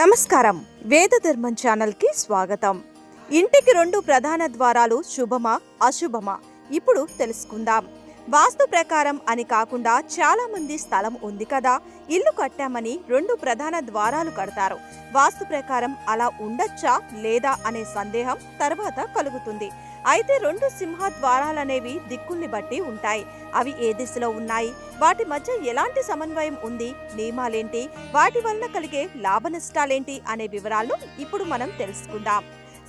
నమస్కారం. వేదధర్మం ఛానల్కి స్వాగతం. ఇంటికి రెండు ప్రధాన ద్వారాలు శుభమా అశుభమా ఇప్పుడు తెలుసుకుందాం. వాస్తు ప్రకారం అని కాకుండా చాలా మంది స్థలం ఉంది కదా, ఇల్లు కట్టామని రెండు ప్రధాన ద్వారాలు కడతారు. వాస్తు ప్రకారం అలా ఉండొచ్చా లేదా అనే సందేహం తర్వాత కలుగుతుంది. అయితే రెండు సింహ ద్వారాలనేవి దిక్కుల్ని బట్టి ఉంటాయి. అవి ఏ దిశలో ఉన్నాయి, వాటి మధ్య ఎలాంటి సమన్వయం ఉంది, నియమాలేంటి, వాటి వలన కలిగే లాభ నష్టాలేంటి అనే వివరాలను ఇప్పుడు మనం తెలుసుకుందాం.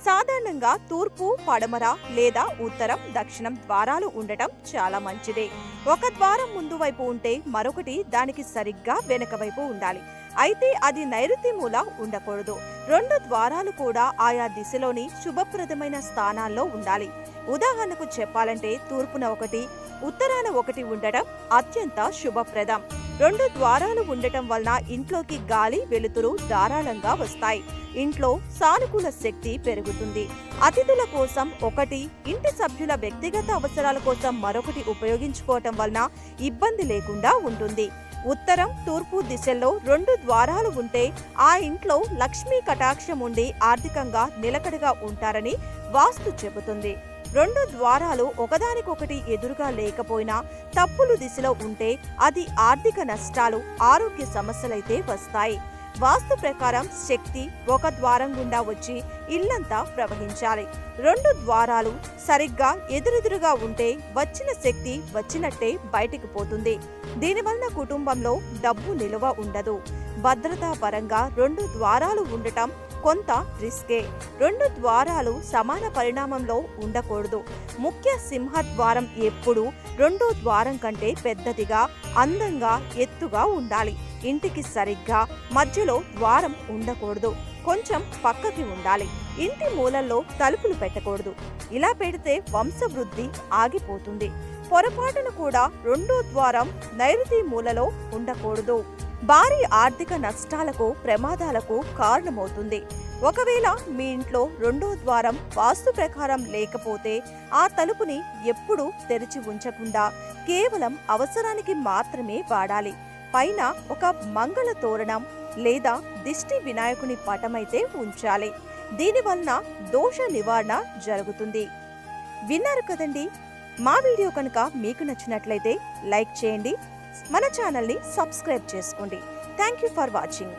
సాధారణంగా తూర్పు, పడమర లేదా ఉత్తరం, దక్షిణం ద్వారాలు ఉండటం చాలా మంచిదే. ఒక ద్వారం ముందు వైపు ఉంటే మరొకటి దానికి సరిగ్గా వెనక వైపు ఉండాలి. అయితే అది నైరుతి మూల ఉండకూడదు. రెండు ద్వారాలు కూడా ఆయా దిశలోని శుభప్రదమైన స్థానాల్లో ఉండాలి. ఉదాహరణకు చెప్పాలంటే తూర్పున ఒకటి, ఉత్తరాన ఒకటి ఉండటం అత్యంత శుభప్రదం. రెండు ద్వారాలు ఉండటం వలన ఇంట్లోకి గాలి, వెలుతురు ధారాళంగా వస్తాయి. ఇంట్లో సానుకూల శక్తి పెరుగుతుంది. అతిథుల కోసం ఒకటి, ఇంటి సభ్యుల వ్యక్తిగత అవసరాల కోసం మరొకటి ఉపయోగించుకోవటం వలన ఇబ్బంది లేకుండా ఉంటుంది. ఉత్తరం, తూర్పు దిశల్లో రెండు ద్వారాలు ఉంటే ఆ ఇంట్లో లక్ష్మీ కటాక్షం ఉండి ఆర్థికంగా నిలకడగా ఉంటారని వాస్తు చెబుతుంది. రెండు ద్వారాలు ఒకదానికొకటి ఎదురుగా లేకపోయినా తప్పులు దిశలో ఉంటే అది ఆర్థిక నష్టాలు, ఆరోగ్య సమస్యలైతే వస్తాయి. వాస్తు ప్రకారం శక్తి ఒక ద్వారం గుండా వచ్చి ఇల్లంతా ప్రవహించాలి. రెండు ద్వారాలు సరిగ్గా ఎదురెదురుగా ఉంటే వచ్చిన శక్తి వచ్చినట్టే బయటికి పోతుంది. దీనివల్ల కుటుంబంలో డబ్బు నిలువ ఉండదు. భద్రతా పరంగా రెండు ద్వారాలు ఉండటం కొంత రిస్కే. రెండు ద్వారాలు సమాన పరిణామంలో ఉండకూడదు. ముఖ్య సింహద్వారం ఎప్పుడూ రెండో ద్వారం కంటే పెద్దదిగా, అందంగా, ఎత్తుగా ఉండాలి. ఇంటికి సరిగ్గా మధ్యలో ద్వారం ఉండకూడదు. కొంచెం పక్కకి ఉండాలి. ఇంటి మూలల్లో తలుపులు పెట్టకూడదు. ఇలా పెడితే వంశవృద్ధి ఆగిపోతుంది. పొరపాటును కూడా రెండో ద్వారం నైరుతి మూలలో ఉండకూడదు. భారీ ఆర్థిక నష్టాలకు, ప్రమాదాలకు కారణమవుతుంది. ఒకవేళ మీ ఇంట్లో రెండో ద్వారం వాస్తు ప్రకారం లేకపోతే ఆ తలుపుని ఎప్పుడూ తెరిచి ఉంచకుండా కేవలం అవసరానికి మాత్రమే వాడాలి. పైన ఒక మంగళ తోరణం లేదా దిష్టి వినాయకుని పటమైతే ఉంచాలి. దీనివలన దోష నివారణ జరుగుతుంది. విన్నారు కదండి. మా వీడియో కనుక మీకు నచ్చినట్లయితే లైక్ చేయండి, మన ఛానల్ని సబ్స్క్రైబ్ చేసుకోండి. Thank you for watching.